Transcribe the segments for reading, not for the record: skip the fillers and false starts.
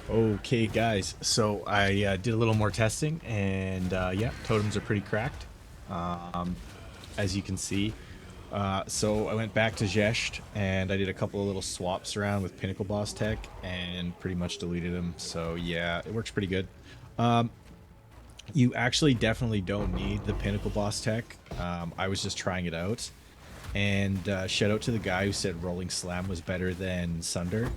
Okay, guys. So I did a little more testing, and yeah, totems are pretty cracked, um, as you can see. So I went back to Xhest, and I did a couple of little swaps around with Pinnacle Boss Tech, and pretty much deleted them. So yeah, it works pretty good. Um, you actually definitely don't need the Pinnacle Boss Tech. I was just trying it out. And shout out to the guy who said Rolling Slam was better than Sunder.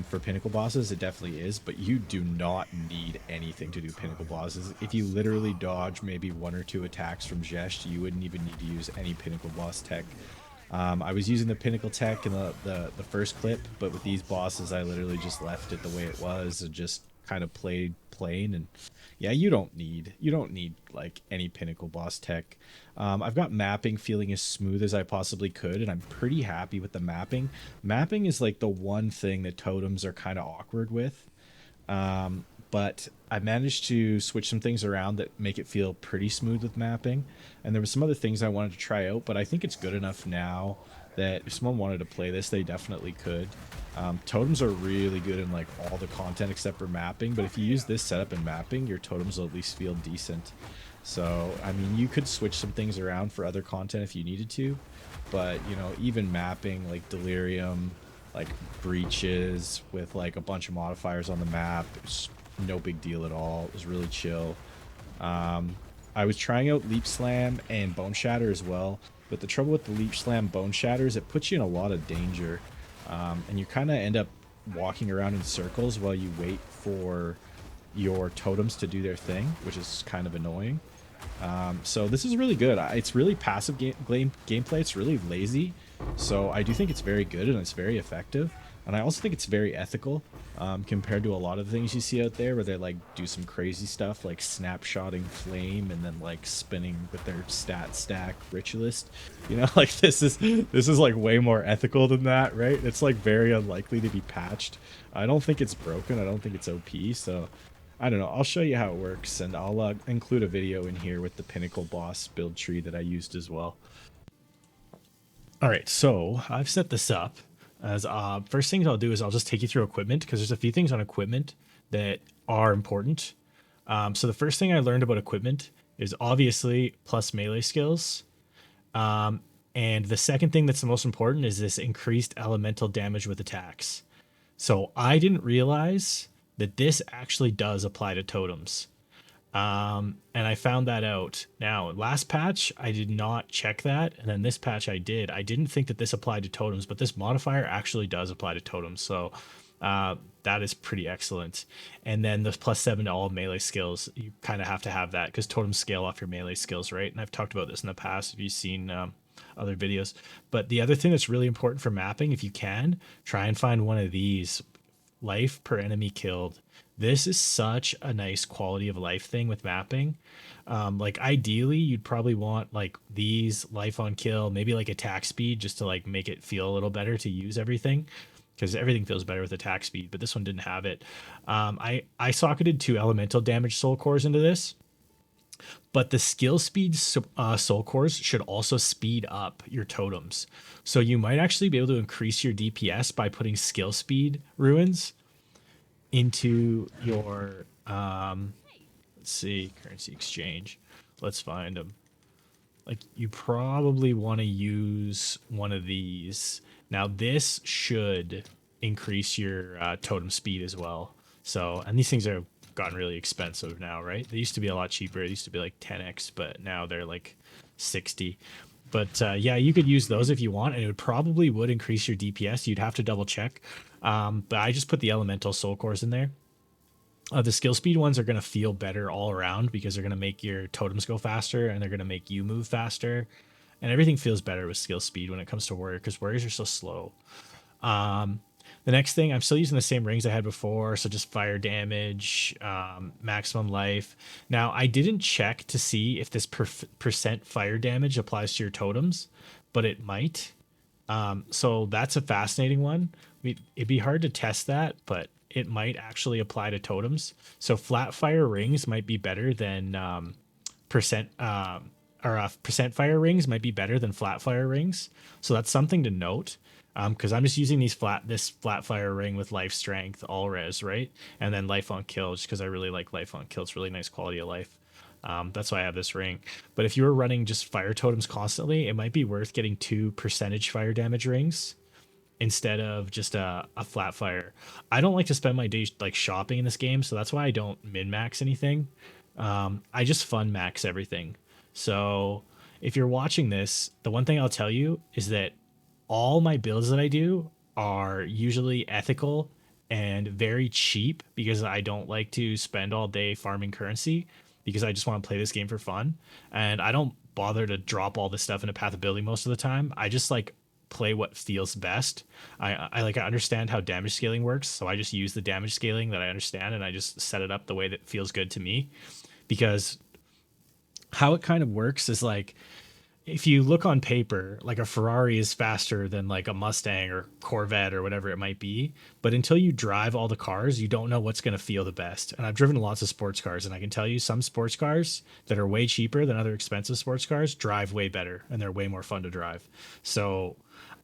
For pinnacle bosses, it definitely is, but you do not need anything to do pinnacle bosses. If you literally dodge maybe one or two attacks from Xhest, you wouldn't even need to use any pinnacle boss tech. I was using the pinnacle tech in the first clip, but with these bosses, I literally just left it the way it was and just kind of played plain. And yeah, you don't need like any pinnacle boss tech. I've got mapping feeling as smooth as I possibly could, and I'm pretty happy with the mapping. Mapping is like the one thing that totems are kind of awkward with. But I managed to switch some things around that make it feel pretty smooth with mapping. And there were some other things I wanted to try out, but I think it's good enough now that if someone wanted to play this, they definitely could. Totems are really good in like all the content except for mapping, but if you use this setup in mapping, your totems will at least feel decent. So, I mean, you could switch some things around for other content if you needed to, but you know, even mapping like Delirium, like breaches with like a bunch of modifiers on the map, it's no big deal at all. It was really chill. Um, I was trying out Leap Slam and Bone Shatter as well, but the trouble with the Leap Slam Bone Shatter is it puts you in a lot of danger, and you kind of end up walking around in circles while you wait for your totems to do their thing, which is kind of annoying. So this is really good. It's really passive gameplay. It's really lazy. So I do think it's very good and it's very effective. And I also think it's very ethical compared to a lot of the things you see out there where they like do some crazy stuff like snapshotting flame and then like spinning with their stat stack ritualist. You know, like this is like way more ethical than that, right? It's like very unlikely to be patched. I don't think it's broken. I don't think it's OP. So I don't know. I'll show you how it works, and I'll include a video in here with the Pinnacle Boss build tree that I used as well. All right, so I've set this up as first things I'll do is I'll just take you through equipment because there's a few things on equipment that are important. So the first thing I learned about equipment is obviously plus melee skills. And the second thing that's the most important is this increased elemental damage with attacks. So I didn't realize that this actually does apply to totems. And I found that out. Now, last patch, I did not check that. And then this patch, I did. I didn't think that this applied to totems, but this modifier actually does apply to totems. So that is pretty excellent. And then the +7 to all melee skills, you kind of have to have that because totems scale off your melee skills, right? And I've talked about this in the past if you've seen other videos. But the other thing that's really important for mapping, if you can, try and find one of these life per enemy killed. This is such a nice quality of life thing with mapping. Like ideally, you'd probably want like these life on kill, maybe like attack speed, just to like make it feel a little better to use everything, because everything feels better with attack speed. But this one didn't have it. I socketed 2 elemental damage soul cores into this, but the skill speed soul cores should also speed up your totems. So you might actually be able to increase your DPS by putting skill speed ruins into your let's see, currency exchange. Let's find them. Like you probably want to use one of these. Now this should increase your totem speed as well. So, and these things are gotten really expensive now, right? They used to be a lot cheaper. It used to be like 10x, but now they're like 60. But yeah, you could use those if you want, and it would probably would increase your DPS. You'd have to double check. But I just put the elemental soul cores in there. The skill speed ones are going to feel better all around because they're going to make your totems go faster and they're going to make you move faster. And everything feels better with skill speed when it comes to warrior because warriors are so slow. The next thing, I'm still using the same rings I had before, so just fire damage, maximum life. Now, I didn't check to see if this percent fire damage applies to your totems, but it might. So that's a fascinating one. It'd be hard to test that, but it might actually apply to totems. So flat fire rings might be better than percent percent fire rings might be better than flat fire rings. So that's something to note. Because I'm just using this flat fire ring with life strength all res, right? And then life on kill, just because I really like life on kill. It's really nice quality of life. That's why I have this ring. But if you were running just fire totems constantly, it might be worth getting 2 percentage fire damage rings instead of just a flat fire. I don't like to spend my days like shopping in this game, so that's why I don't min max anything. I just fun max everything. So if you're watching this, the one thing I'll tell you is that all my builds that I do are usually ethical and very cheap because I don't like to spend all day farming currency because I just want to play this game for fun. And I don't bother to drop all this stuff into path ability most of the time. I just like play what feels best. I understand how damage scaling works, so I just use the damage scaling that I understand and I just set it up the way that feels good to me. Because how it kind of works is like if you look on paper, like a Ferrari is faster than like a Mustang or Corvette or whatever it might be. But until you drive all the cars, you don't know what's going to feel the best. And I've driven lots of sports cars, and I can tell you some sports cars that are way cheaper than other expensive sports cars drive way better and they're way more fun to drive. So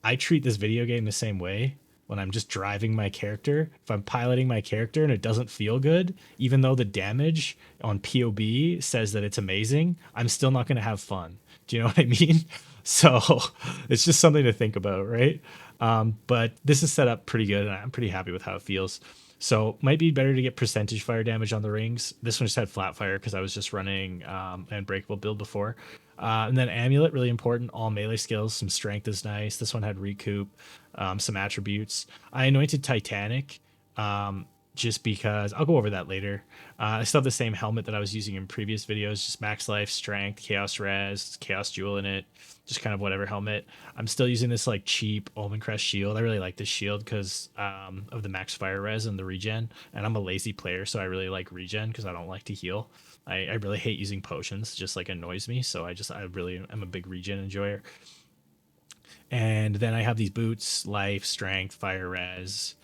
I treat this video game the same way when I'm just driving my character. If I'm piloting my character and it doesn't feel good, even though the damage on POB says that it's amazing, I'm still not going to have fun. Do you know what I mean? So it's just something to think about, right? But this is set up pretty good, and I'm pretty happy with how it feels. So might be better to get percentage fire damage on the rings. This one just had flat fire because I was just running an unbreakable build before. And then amulet, really important. All melee skills. Some strength is nice. This one had recoup, some attributes. I anointed Titanic just because I'll go over that later. I still have the same helmet that I was using in previous videos, just max life, strength, chaos res, chaos jewel in it, just kind of whatever helmet. I'm still using this like cheap Omen Crest shield. I really like this shield because of the max fire res and the regen. And I'm a lazy player, so I really like regen because I don't like to heal. I really hate using potions, it just like annoys me. So I really am a big regen enjoyer. And then I have these boots, life, strength, fire res,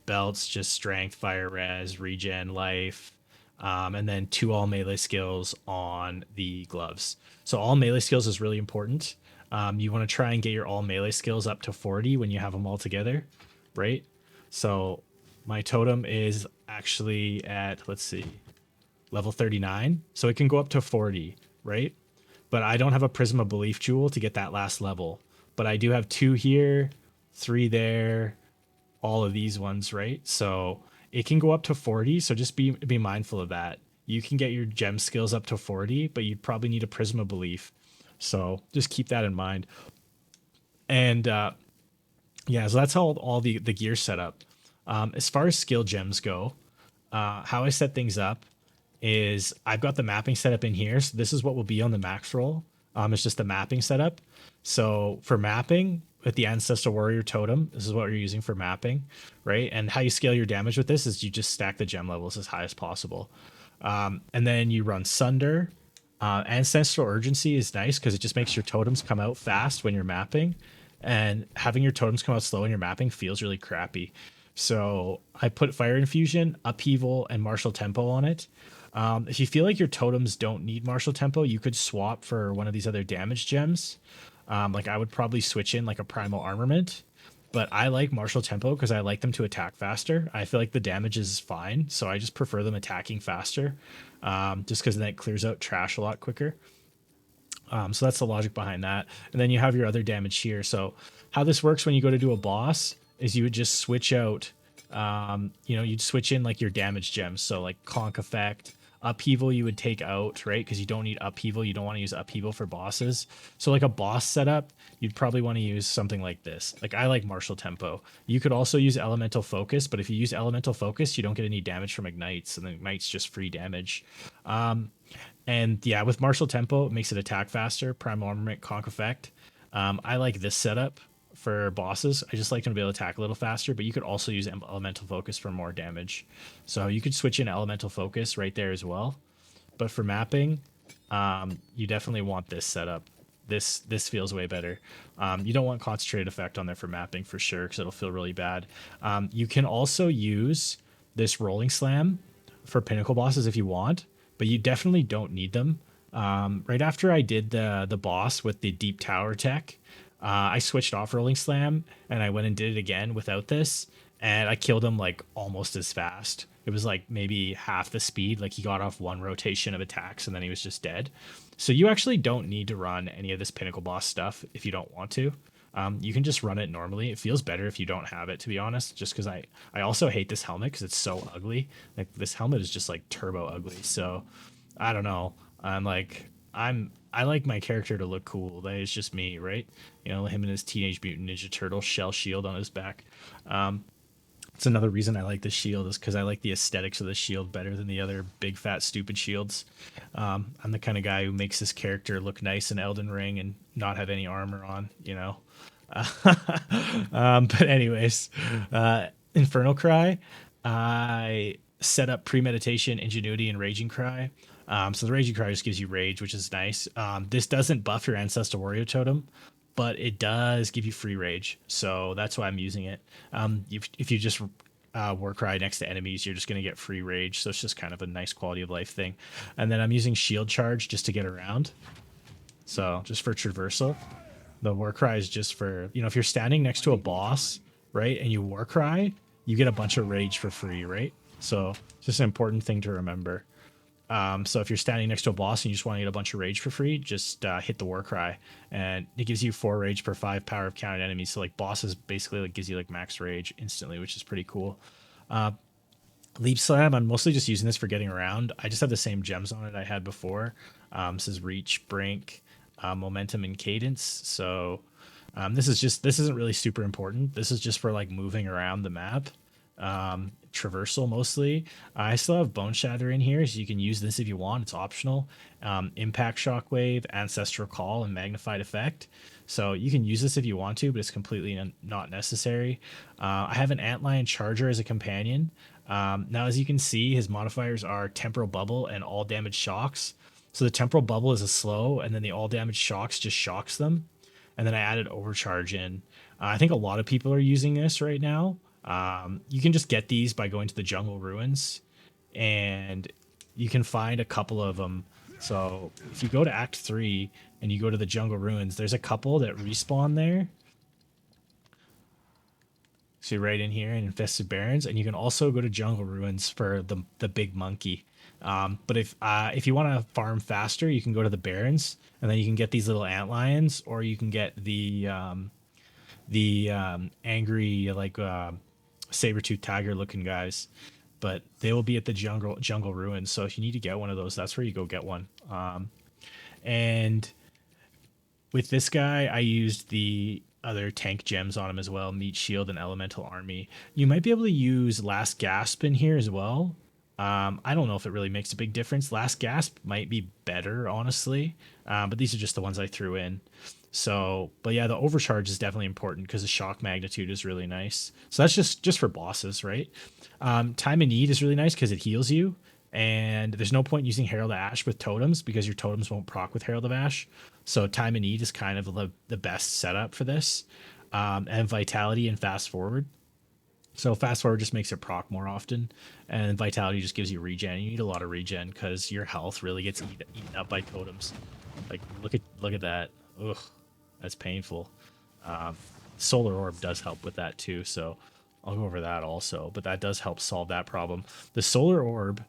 belts, just strength, fire res, regen, life, and then 2 all melee skills on the gloves. So all melee skills is really important. You want to try and get your all melee skills up to 40 when you have them all together, right? So my totem is actually at, let's see, level 39. So it can go up to 40, right? But I don't have a Prism of Belief jewel to get that last level. But I do have 2 here, 3 there, all of these ones, right? So it can go up to 40. So just be mindful of that. You can get your gem skills up to 40, but you'd probably need a Prism of Belief. So just keep that in mind. And yeah, so that's how all the gear set up. As far as skill gems go, how I set things up is I've got the mapping set up in here. So this is what will be on the Maxroll. It's just the mapping setup. So for mapping with the Ancestral Warrior Totem, this is what you're using for mapping, right? And how you scale your damage with this is you just stack the gem levels as high as possible. And then you run Sunder. Ancestral Urgency is nice because it just makes your totems come out fast when you're mapping. And having your totems come out slow when you're mapping feels really crappy. So I put Fire Infusion, Upheaval, and Martial Tempo on it. If you feel like your totems don't need Martial Tempo, you could swap for one of these other damage gems. Like I would probably switch in like a Primal Armament, but I like Martial Tempo because I like them to attack faster. I feel like the damage is fine, so I just prefer them attacking faster, just because then it clears out trash a lot quicker. So that's the logic behind that. And then you have your other damage here. So how this works when you go to do a boss is you would just switch out, you'd switch in like your damage gems. So like Conk Effect, Upheaval you would take out, right? Because you don't need Upheaval. You don't want to use Upheaval for bosses. So like a boss setup, you'd probably want to use something like this. Like I like Martial Tempo. You could also use Elemental Focus, but if you use Elemental Focus, you don't get any damage from Ignites, and then Ignites just free damage. And yeah, with Martial Tempo, it makes it attack faster. Primal Armament, Conk Effect. I like this setup for bosses. I just like them to be able to attack a little faster, but you could also use Elemental Focus for more damage. So you could switch in Elemental Focus right there as well. But for mapping, you definitely want this setup. This feels way better. You don't want Concentrated Effect on there for mapping for sure, because it'll feel really bad. You can also use this Rolling Slam for Pinnacle bosses if you want, but you definitely don't need them. Right after I did the boss with the Deep Tower tech, I switched off Rolling Slam and I went and did it again without this, and I killed him like almost as fast. It was like maybe half the speed. Like he got off one rotation of attacks and then he was just dead. So you actually don't need to run any of this Pinnacle Boss stuff if you don't want to. You can just run it normally. It feels better if you don't have it, to be honest, just because I also hate this helmet because it's so ugly. Like this helmet is just like turbo ugly. So I don't know. I like my character to look cool. That is just me, right? You know, him and his Teenage Mutant Ninja Turtle shell shield on his back. It's another reason I like the shield is because I like the aesthetics of the shield better than the other big fat stupid shields. I'm the kind of guy who makes this character look nice in Elden Ring and not have any armor on, you know. But anyways, Infernal Cry, I set up premeditation, ingenuity, and raging cry. So the raging cry just gives you rage, which is nice. This doesn't buff your ancestor warrior totem, but it does give you free rage. So that's why I'm using it. If you just war cry next to enemies, you're just going to get free rage. So it's just kind of a nice quality of life thing. And then I'm using shield charge just to get around. So just for traversal. The war cry is just for, you know, if you're standing next to a boss, right, and you war cry, you get a bunch of rage for free, right? So it's just an important thing to remember. So if you're standing next to a boss and you just want to get a bunch of rage for free, just hit the war cry, and it gives you 4 rage per 5 power of counted enemies. So like bosses basically like gives you like max rage instantly, which is pretty cool. Leap Slam, I'm mostly just using this for getting around. I just have the same gems on it I had before. This is Reach, Brink, Momentum, and Cadence. So this isn't really super important. This is just for like moving around the map. Traversal mostly. I still have Bone Shatter in here, so you can use this if you want. It's optional. Impact Shockwave, Ancestral Call, and Magnified Effect. So you can use this if you want to, but it's completely not necessary. I have an Antlion Charger as a companion. Now, as you can see, his modifiers are Temporal Bubble and All Damage Shocks. So the Temporal Bubble is a slow, and then the All Damage Shocks just shocks them. And then I added Overcharge in. I think a lot of people are using this right now. You can just get these by going to the Jungle Ruins, and you can find a couple of them. So if you go to Act 3 and you go to the Jungle Ruins, there's a couple that respawn there. So right in here in Infested Barrens, and you can also go to Jungle Ruins for the big monkey. But if you want to farm faster, you can go to the Barrens, and then you can get these little antlions, or you can get the angry like saber-tooth tiger looking guys, but they will be at the jungle ruins. So if you need to get one of those, that's where you go get one. And with this guy, I used the other tank gems on him as well, Meat Shield and Elemental Army. You might be able to use Last Gasp in here as well. I don't know if it really makes a big difference. Last Gasp might be better, honestly, but these are just the ones I threw in. So, but yeah, the overcharge is definitely important because the shock magnitude is really nice. So that's just for bosses, right? Time of Need is really nice because it heals you, and there's no point using Herald of Ash with totems because your totems won't proc with Herald of Ash. So Time of Need is kind of the best setup for this, and Vitality and Fast Forward. So Fast Forward just makes it proc more often, and Vitality just gives you regen. You need a lot of regen because your health really gets eaten up by totems. Like look at that. Ugh. That's painful. Solar Orb does help with that too, so I'll go over that also, but that does help solve that problem. The Solar Orb,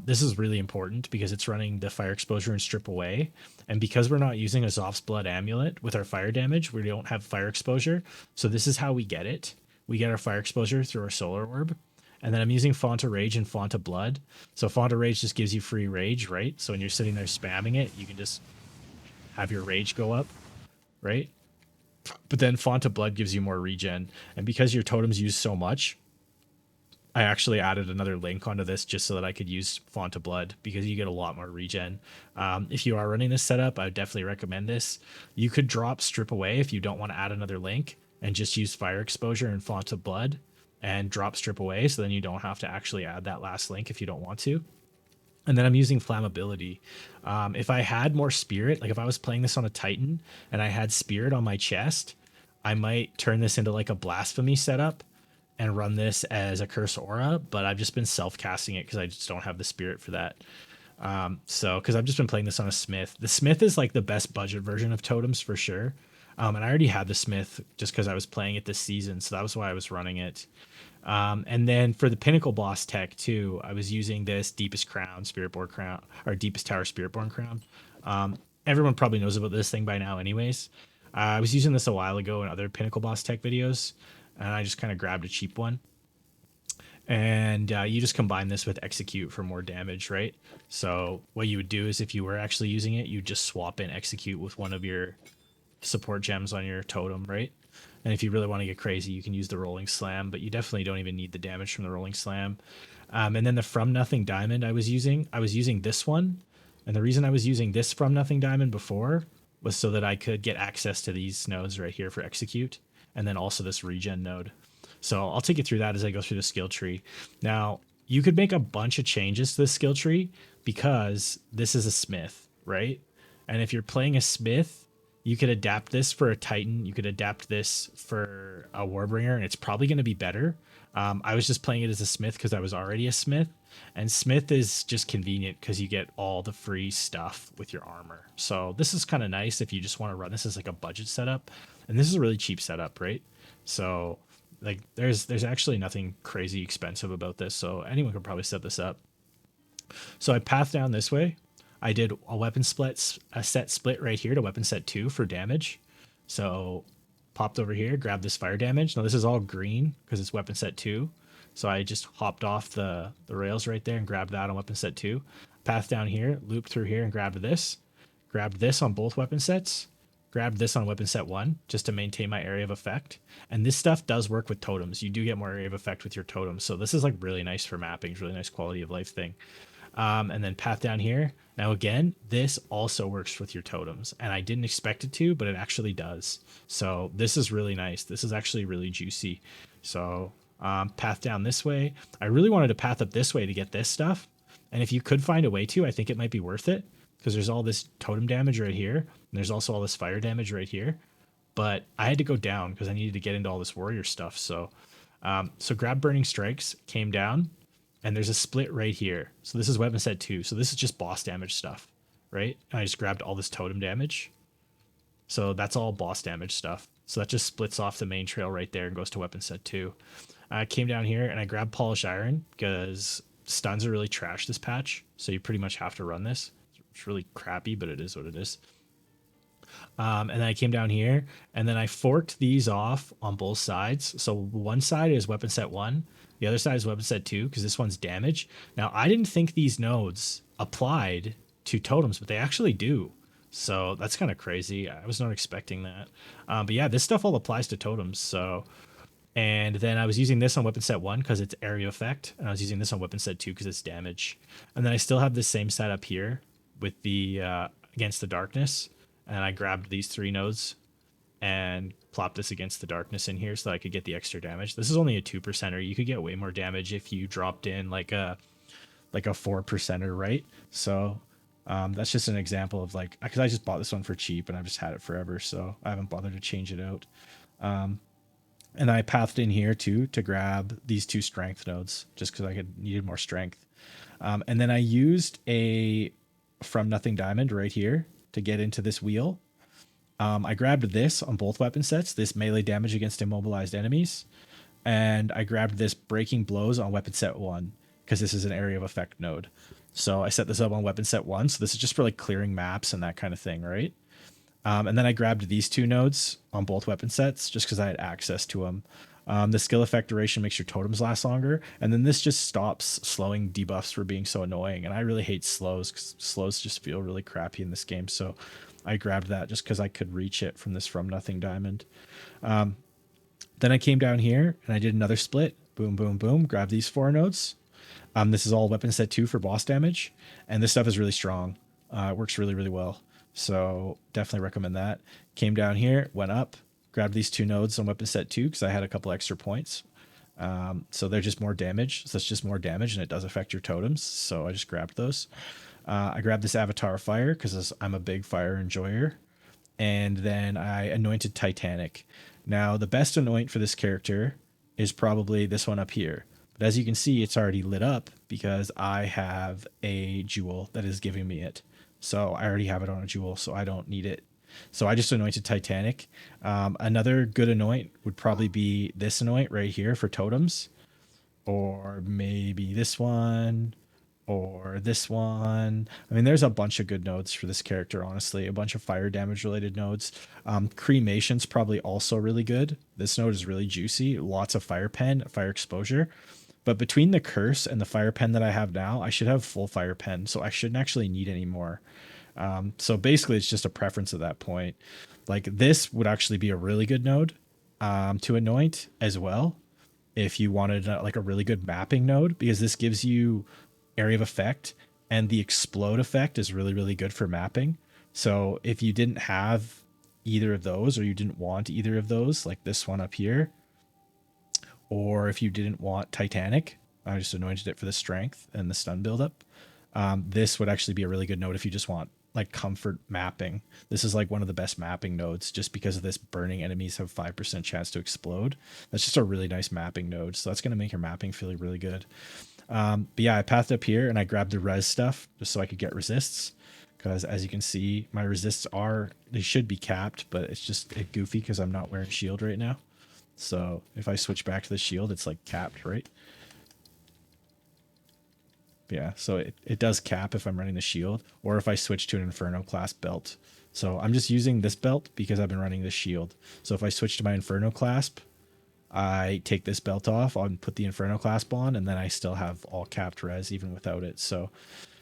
this is really important because it's running the fire exposure and strip away, and because we're not using a Zoph's Blood Amulet with our fire damage, we don't have fire exposure, so this is how we get it. We get our fire exposure through our Solar Orb, and then I'm using Font of Rage and Font of Blood. So Font of Rage just gives you free rage, right? So when you're sitting there spamming it, you can just have your rage go up, right? But then Font of Blood gives you more regen, and because your totems use so much, I actually added another link onto this just so that I could use Font of Blood because you get a lot more regen. If you are running this setup, I would definitely recommend this. You could drop Strip Away if you don't want to add another link and just use Fire Exposure and Font of Blood and drop Strip Away, so then you don't have to actually add that last link if you don't want to. And then I'm using Flammability. If I had more Spirit, like if I was playing this on a Titan and I had Spirit on my chest, I might turn this into like a Blasphemy setup and run this as a Curse Aura, but I've just been self-casting it because I just don't have the Spirit for that. So, because I've just been playing this on a Smith. The Smith is like the best budget version of Totems for sure. And I already had the Smith just because I was playing it this season, so that was why I was running it. And then for the Pinnacle boss tech too, I was using this Deepest Crown, Spiritborn Crown, or Deepest Tower Spiritborn Crown. Everyone probably knows about this thing by now, anyways. I was using this a while ago in other Pinnacle boss tech videos, and I just kind of grabbed a cheap one. And you just combine this with Execute for more damage, right? So what you would do is if you were actually using it, you just swap in Execute with one of your support gems on your totem, right? And if you really want to get crazy, you can use the Rolling Slam, but you definitely don't even need the damage from the Rolling Slam. And then the From Nothing Diamond I was using this one. And the reason I was using this From Nothing Diamond before was so that I could get access to these nodes right here for Execute, and then also this regen node. So I'll take you through that as I go through the skill tree. Now, you could make a bunch of changes to the skill tree because this is a Smith, right? And if you're playing a Smith, you could adapt this for a Titan. You could adapt this for a Warbringer, and it's probably going to be better. I was just playing it as a Smith because I was already a Smith. And Smith is just convenient because you get all the free stuff with your armor. So this is kind of nice if you just want to run this as like a budget setup. And this is a really cheap setup, right? So like there's actually nothing crazy expensive about this. So anyone could probably set this up. So I path down this way. I did a weapon split, a set split right here to weapon set 2 for damage. So popped over here, grabbed this fire damage. Now this is all green because it's weapon set 2. So I just hopped off the rails right there and grabbed that on weapon set 2. Path down here, looped through here and grabbed this. Grabbed this on both weapon sets. Grabbed this on weapon set 1 just to maintain my area of effect. And this stuff does work with totems. You do get more area of effect with your totems. So this is like really nice for mapping, really nice quality of life thing. And then path down here. Now again, this also works with your totems, and I didn't expect it to, but it actually does. So this is really nice. This is actually really juicy. So path down this way. I really wanted to path up this way to get this stuff, and if you could find a way to, I think it might be worth it because there's all this totem damage right here, and there's also all this fire damage right here. But I had to go down because I needed to get into all this warrior stuff. So grab Burning Strikes, came down. And there's a split right here. So this is weapon set 2. So this is just boss damage stuff, right? And I just grabbed all this totem damage. So that's all boss damage stuff. So that just splits off the main trail right there and goes to weapon set 2. I came down here and I grabbed Polished Iron because stuns are really trash this patch. So you pretty much have to run this. It's really crappy, but it is what it is. And then I came down here and then I forked these off on both sides. So one side is weapon set 1. The other side is weapon set 2 because this one's damage. Now, I didn't think these nodes applied to totems, but they actually do. So that's kind of crazy. I was not expecting that. But yeah, this stuff all applies to totems. So, and then I was using this on weapon set 1 because it's area effect. And I was using this on weapon set 2 because it's damage. And then I still have the same setup here with the against the darkness. And I grabbed these 3 nodes and plop this against the darkness in here so that I could get the extra damage. This is only a 2%er. You could get way more damage if you dropped in like a 4%er, right? So that's just an example of like, because I just bought this one for cheap and I've just had it forever, so I haven't bothered to change it out. And I pathed in here too to grab these 2 strength nodes just because I needed more strength. And then I used a From Nothing Diamond right here to get into this wheel. I grabbed this on both weapon sets, this melee damage against immobilized enemies, and I grabbed this Breaking Blows on weapon set 1 because this is an area of effect node. So I set this up on weapon set 1, so this is just for like clearing maps and that kind of thing, right? And then I grabbed these 2 nodes on both weapon sets just because I had access to them. The skill effect duration makes your totems last longer, and then this just stops slowing debuffs for being so annoying, and I really hate slows because slows just feel really crappy in this game, so I grabbed that just because I could reach it from this From Nothing Diamond. Then I came down here and I did another split. Boom, boom, boom. Grab these 4 nodes. This is all weapon set 2 for boss damage. And this stuff is really strong. It works really, really well. So definitely recommend that. Came down here, went up, grabbed these 2 nodes on weapon set 2 because I had a couple extra points. So they're just more damage. So it's just more damage and it does affect your totems. So I just grabbed those. I grabbed this Avatar of Fire because I'm a big fire enjoyer. And then I anointed Titanic. Now, the best anoint for this character is probably this one up here. But as you can see, it's already lit up because I have a jewel that is giving me it. So I already have it on a jewel, so I don't need it. So I just anointed Titanic. Another good anoint would probably be this anoint right here for totems, or maybe this one, or this one. I mean, there's a bunch of good nodes for this character, honestly. A bunch of fire damage related nodes. Cremation's probably also really good. This node is really juicy. Lots of fire pen, fire exposure. But between the curse and the fire pen that I have now, I should have full fire pen, so I shouldn't actually need any more. So basically, it's just a preference at that point. Like this would actually be a really good node to anoint as well if you wanted like a really good mapping node, because this gives you area of effect, and the explode effect is really, really good for mapping. So if you didn't have either of those, or you didn't want either of those, like this one up here, or if you didn't want Titanic, I just anointed it for the strength and the stun buildup. This would actually be a really good node if you just want like comfort mapping. This is like one of the best mapping nodes just because of this burning enemies have 5% chance to explode. That's just a really nice mapping node. So that's going to make your mapping feel really good. But yeah, I pathed up here and I grabbed the res stuff just so I could get resists. Because as you can see, my resists they should be capped, but it's just goofy because I'm not wearing shield right now. So if I switch back to the shield, it's like capped, right? Yeah, so it does cap if I'm running the shield, or if I switch to an Inferno class belt. So I'm just using this belt because I've been running the shield. So if I switch to my Inferno clasp, I take this belt off, I'll put the Inferno clasp on, and then I still have all capped res even without it. So,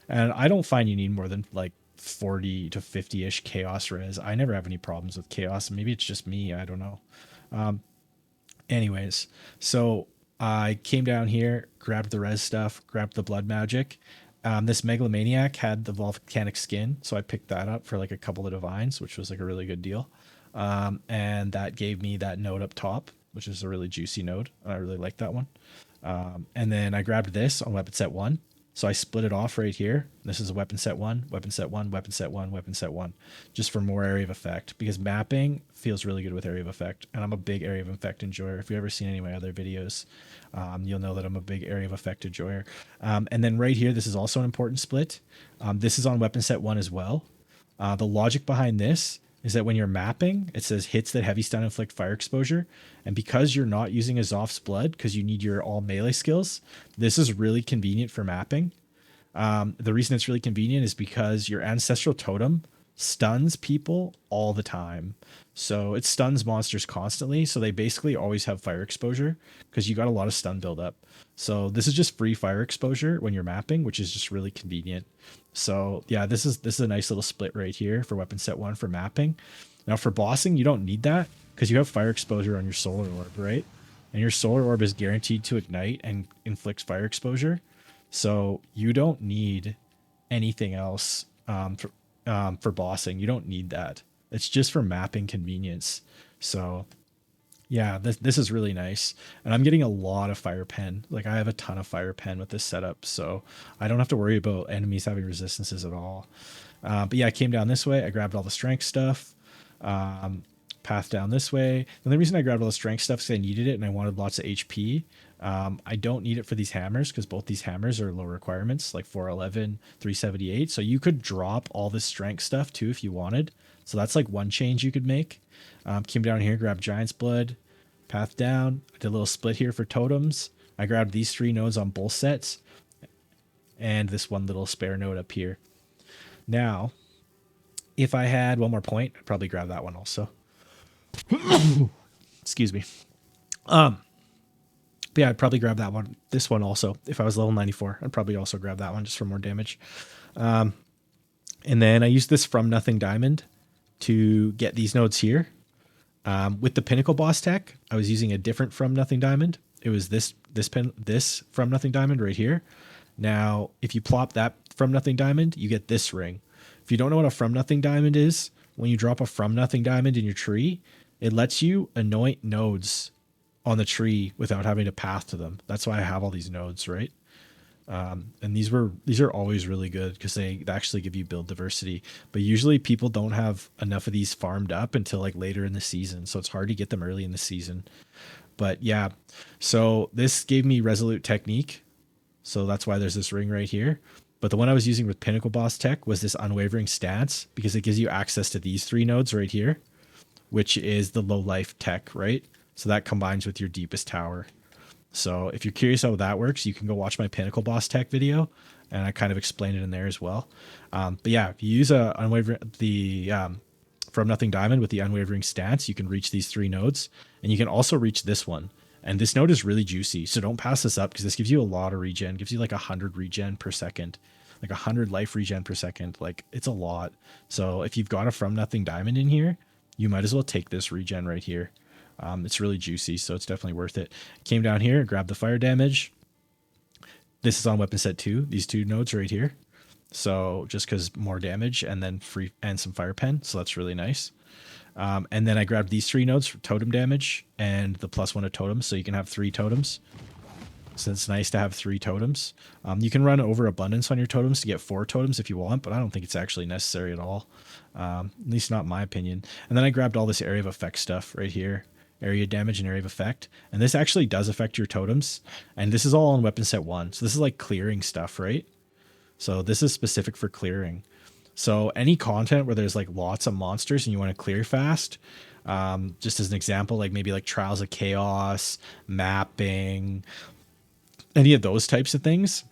and I don't find you need more than like 40 to 50-ish chaos res. I never have any problems with chaos. Maybe it's just me, I don't know. Anyways, so I came down here, grabbed the res stuff, grabbed the blood magic. This megalomaniac had the volcanic skin, so I picked that up for like a couple of divines, which was like a really good deal. And that gave me that node up top, which is a really juicy node. I really like that one. And then I grabbed this on weapon set 1. So I split it off right here. This is a weapon set 1, weapon set 1, weapon set 1, weapon set 1, just for more area of effect, because mapping feels really good with area of effect. And I'm a big area of effect enjoyer. If you've ever seen any of my other videos, you'll know that I'm a big area of effect enjoyer. And then right here, this is also an important split. This is on weapon set 1 as well. The logic behind this is that when you're mapping, it says hits that heavy stun inflict fire exposure. And because you're not using Azoth's blood, because you need your all melee skills, this is really convenient for mapping. The reason it's really convenient is because your ancestral totem stuns people all the time. So it stuns monsters constantly. So they basically always have fire exposure because you got a lot of stun buildup. So this is just free fire exposure when you're mapping, which is just really convenient. So yeah, this is a nice little split right here for weapon set 1 for mapping. Now for bossing, you don't need that because you have fire exposure on your solar orb, right? And your solar orb is guaranteed to ignite and inflicts fire exposure. So you don't need anything else for bossing. You don't need that. It's just for mapping convenience. So yeah, this is really nice. And I'm getting a lot of fire pen. Like I have a ton of fire pen with this setup. So I don't have to worry about enemies having resistances at all. But yeah, I came down this way. I grabbed all the strength stuff. Path down this way. And the reason I grabbed all the strength stuff is because I needed it and I wanted lots of HP. I don't need it for these hammers because both these hammers are low requirements, like 411, 378. So you could drop all this strength stuff too if you wanted. So that's like one change you could make. Came down here, grabbed Giant's Blood, path down. I did a little split here for totems. I grabbed these 3 nodes on both sets and this one little spare node up here. Now, if I had one more point, I'd probably grab that one also. Excuse me. But yeah, I'd probably grab that one. This one also. If I was level 94, I'd probably also grab that one just for more damage. And then I used this From Nothing Diamond to get these nodes here. With the Pinnacle boss tech, I was using a different From Nothing Diamond. It was this From Nothing Diamond right here. Now, if you plop that From Nothing Diamond, you get this ring. If you don't know what a From Nothing Diamond is, when you drop a From Nothing Diamond in your tree, it lets you anoint nodes on the tree without having to path to them. That's why I have all these nodes, right? And these are always really good because they actually give you build diversity. But usually people don't have enough of these farmed up until like later in the season, so it's hard to get them early in the season. But yeah, so this gave me Resolute Technique, so that's why there's this ring right here. But the one I was using with Pinnacle Boss Tech was this Unwavering Stance, because it gives you access to these 3 nodes right here, which is the low life tech, right? So that combines with your deepest tower. So if you're curious how that works, you can go watch my Pinnacle Boss Tech video, and I kind of explain it in there as well. But yeah, if you use From Nothing Diamond with the Unwavering Stance, you can reach these 3 nodes, and you can also reach this one. And this node is really juicy, so don't pass this up, because this gives you a lot of regen. It gives you like 100 regen per second, like 100 life regen per second. Like, it's a lot. So if you've got a From Nothing Diamond in here, you might as well take this regen right here. It's really juicy, so it's definitely worth it. Came down here, grabbed the fire damage. This is on weapon set 2, these 2 nodes right here. So just because more damage, and then free and some fire pen, so that's really nice. And then I grabbed these 3 nodes for totem damage and the +1 of totems, so you can have 3 totems. So it's nice to have 3 totems. You can run over abundance on your totems to get 4 totems if you want, but I don't think it's actually necessary at all. At least not in my opinion. And then I grabbed all this area of effect stuff right here. Area damage and area of effect. And this actually does affect your totems. And this is all on weapon set 1. So this is like clearing stuff, right? So this is specific for clearing. So any content where there's like lots of monsters and you want to clear fast, just as an example, like maybe like Trials of Chaos, mapping, any of those types of things,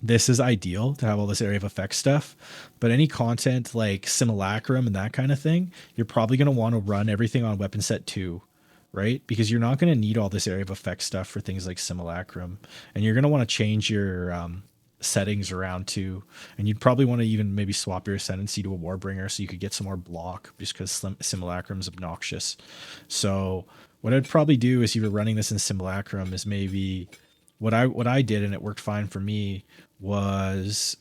this is ideal to have all this area of effect stuff. But any content like Simulacrum and that kind of thing, you're probably going to want to run everything on weapon set 2, right? Because you're not going to need all this area of effect stuff for things like Simulacrum. And you're going to want to change your settings around too. And you'd probably want to even maybe swap your Ascendancy to a Warbringer so you could get some more block, just because Simulacrum is obnoxious. So what I'd probably do is, if you're running this in Simulacrum, is maybe what I did, and it worked fine for me, was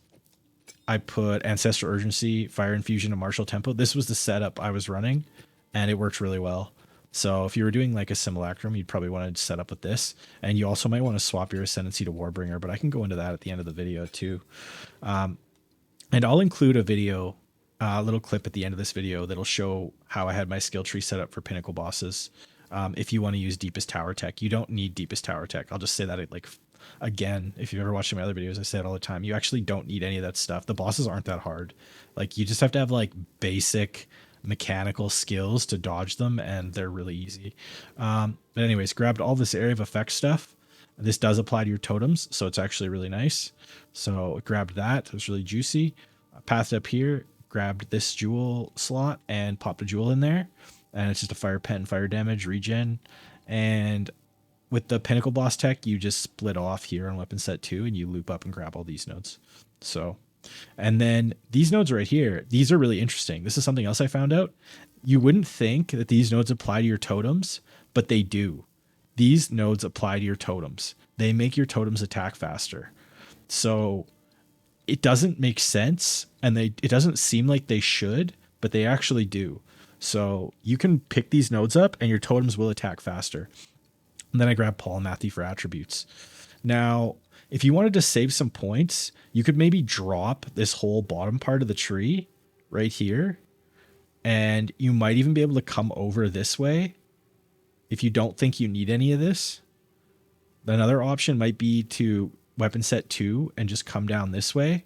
I put Ancestral Urgency, Fire Infusion, and Martial Tempo. This was the setup I was running, and it worked really well. So if you were doing like a Simulacrum, you'd probably want to set up with this. And you also might want to swap your Ascendancy to Warbringer, but I can go into that at the end of the video too. And I'll include a video, a little clip at the end of this video that'll show how I had my skill tree set up for Pinnacle bosses. If you want to use Deepest Tower Tech, you don't need Deepest Tower Tech. I'll just say that again, if you've ever watched my other videos, I say it all the time. You actually don't need any of that stuff. The bosses aren't that hard. Like, you just have to have like basic mechanical skills to dodge them, and they're really easy. But anyways, grabbed all this area of effect stuff. This does apply to your totems, so it's actually really nice. So grabbed that. It was really juicy. Pathed up here, grabbed this jewel slot and popped a jewel in there. And it's just a fire pen, fire damage, regen. And with the Pinnacle Boss Tech, you just split off here on weapon set 2 and you loop up and grab all these nodes. So, and then these nodes right here, these are really interesting. This is something else I found out. You wouldn't think that these nodes apply to your totems, but they do. These nodes apply to your totems. They make your totems attack faster. So it doesn't make sense, and it doesn't seem like they should, but they actually do. So you can pick these nodes up and your totems will attack faster. And then I grabbed Polymathy for attributes. Now, if you wanted to save some points, you could maybe drop this whole bottom part of the tree right here. And you might even be able to come over this way if you don't think you need any of this. Another option might be to weapon set 2 and just come down this way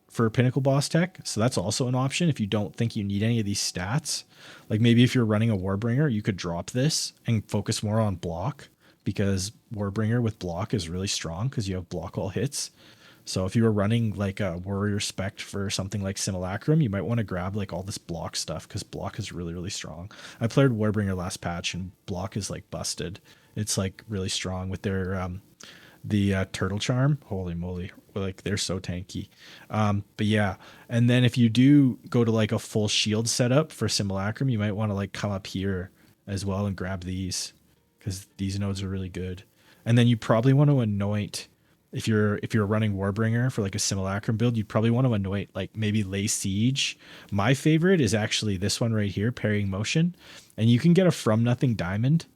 for Pinnacle Boss Tech. So that's also an option if you don't think you need any of these stats. Like maybe if you're running a Warbringer, you could drop this and focus more on block, because Warbringer with block is really strong because you have block all hits. So if you were running like a Warrior Spect for something like Simulacrum, you might want to grab like all this block stuff, because block is really, really strong. I played Warbringer last patch and block is like busted. It's like really strong with their the turtle charm. Holy moly, like they're so tanky. But yeah, and then if you do go to like a full shield setup for Simulacrum, you might want to like come up here as well and grab these, because these nodes are really good. And then you probably want to anoint, if you're running Warbringer for like a Simulacrum build, you'd probably want to anoint like maybe Lay Siege. My favorite is actually this one right here, Parrying Motion, and you can get a From Nothing Diamond.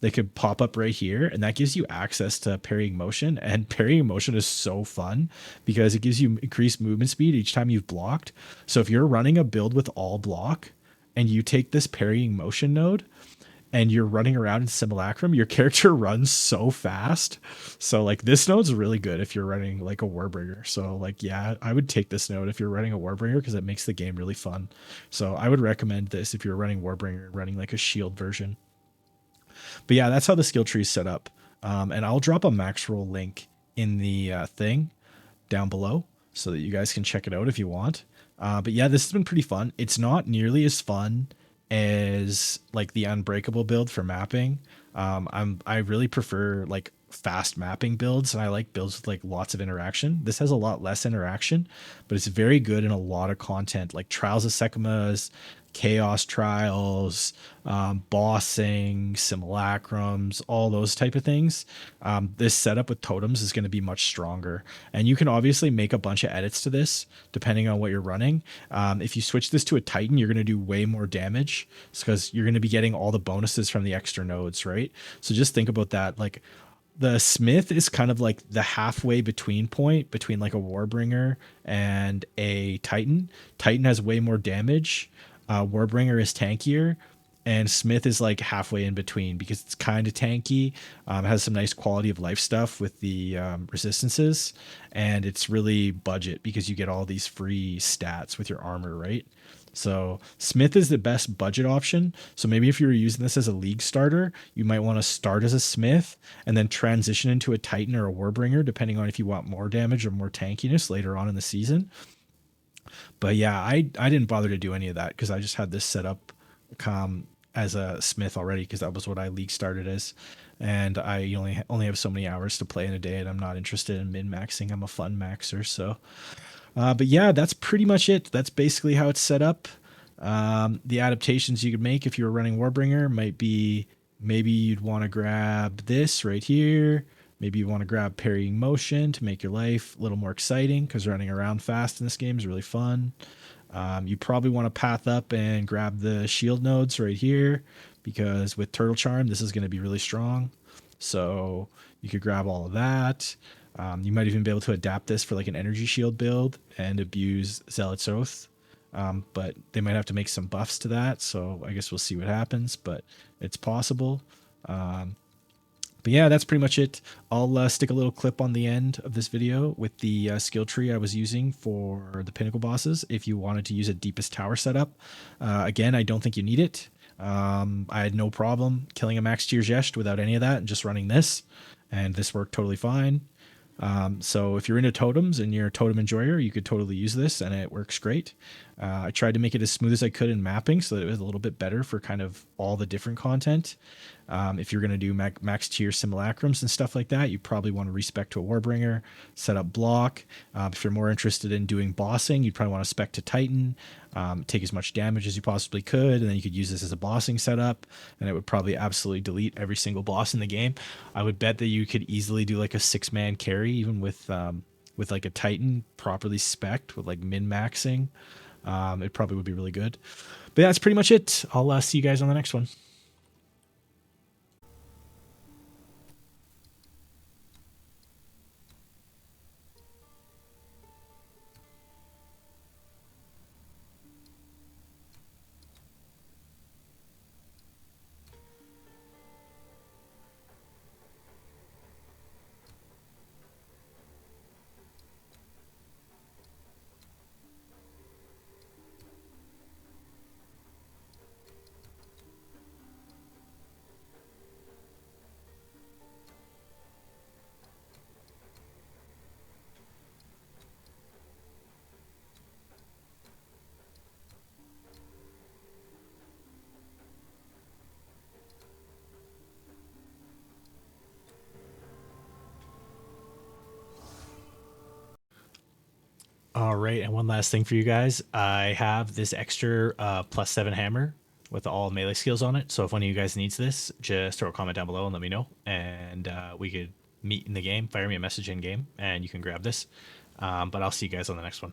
They could pop up right here, and that gives you access to Parrying Motion. And Parrying Motion is so fun because it gives you increased movement speed each time you've blocked. So if you're running a build with all block and you take this Parrying Motion node, and you're running around in Simulacrum, your character runs so fast. So like this node's really good if you're running like a Warbringer. So like yeah, I would take this node if you're running a Warbringer because it makes the game really fun. So I would recommend this if you're running Warbringer and running like a shield version. But yeah, that's how the skill tree is set up. And I'll drop a Maxroll link in the thing down below so that you guys can check it out if you want. But yeah, this has been pretty fun. It's not nearly as fun as like the Unbreakable build for mapping. I really prefer like fast mapping builds, and I like builds with like lots of interaction. This has a lot less interaction, but it's very good in a lot of content like Trials of Sekimas, Chaos Trials, bossing, simulacrums, all those type of things. This setup with totems is going to be much stronger, and you can obviously make a bunch of edits to this depending on what you're running. If you switch this to a Titan, you're going to do way more damage because you're going to be getting all the bonuses from the extra nodes, right? So just think about that. Like the Smith is kind of like the halfway between point between like a Warbringer and a Titan. Titan has way more damage. Warbringer is tankier, and Smith is like halfway in between because it's kind of tanky. Has some nice quality of life stuff with the resistances, and it's really budget because you get all these free stats with your armor, right? So Smith is the best budget option. So maybe if you were using this as a league starter, you might want to start as a Smith and then transition into a Titan or a Warbringer, depending on if you want more damage or more tankiness later on in the season. But yeah, I didn't bother to do any of that because I just had this set up as a Smith already because that was what I league started as, and I only have so many hours to play in a day, and I'm not interested in min maxing. I'm a fun maxer, so. But yeah, that's pretty much it. That's basically how it's set up. The adaptations you could make if you were running Warbringer might be maybe you'd want to grab this right here. Maybe you want to grab parrying motion to make your life a little more exciting because running around fast in this game is really fun. You probably want to path up and grab the shield nodes right here because with Turtle Charm, this is going to be really strong. So you could grab all of that. You might even be able to adapt this for like an energy shield build and abuse Zealot's Oath. But they might have to make some buffs to that. So I guess we'll see what happens, but it's possible. But yeah, that's pretty much it. I'll stick a little clip on the end of this video with the skill tree I was using for the pinnacle bosses if you wanted to use a deepest tower setup. Again, I don't think you need it. I had no problem killing a max tier Xhest without any of that and just running this, and this worked totally fine. So if you're into totems and you're a totem enjoyer, you could totally use this and it works great. I tried to make it as smooth as I could in mapping so that it was a little bit better for kind of all the different content. If you're going to do max tier simulacrums and stuff like that, you probably want to respec to a Warbringer, set up block. If you're more interested in doing bossing, you'd probably want to spec to Titan, take as much damage as you possibly could, and then you could use this as a bossing setup, and it would probably absolutely delete every single boss in the game. I would bet that you could easily do like a 6-man carry, even with like a Titan properly spec'd with like min-maxing. It probably would be really good. But yeah, that's pretty much it. I'll see you guys on the next one. All right, and one last thing for you guys. I have this extra +7 hammer with all melee skills on it. So if one of you guys needs this, just throw a comment down below and let me know. And we could meet in the game. Fire me a message in game and you can grab this. But I'll see you guys on the next one.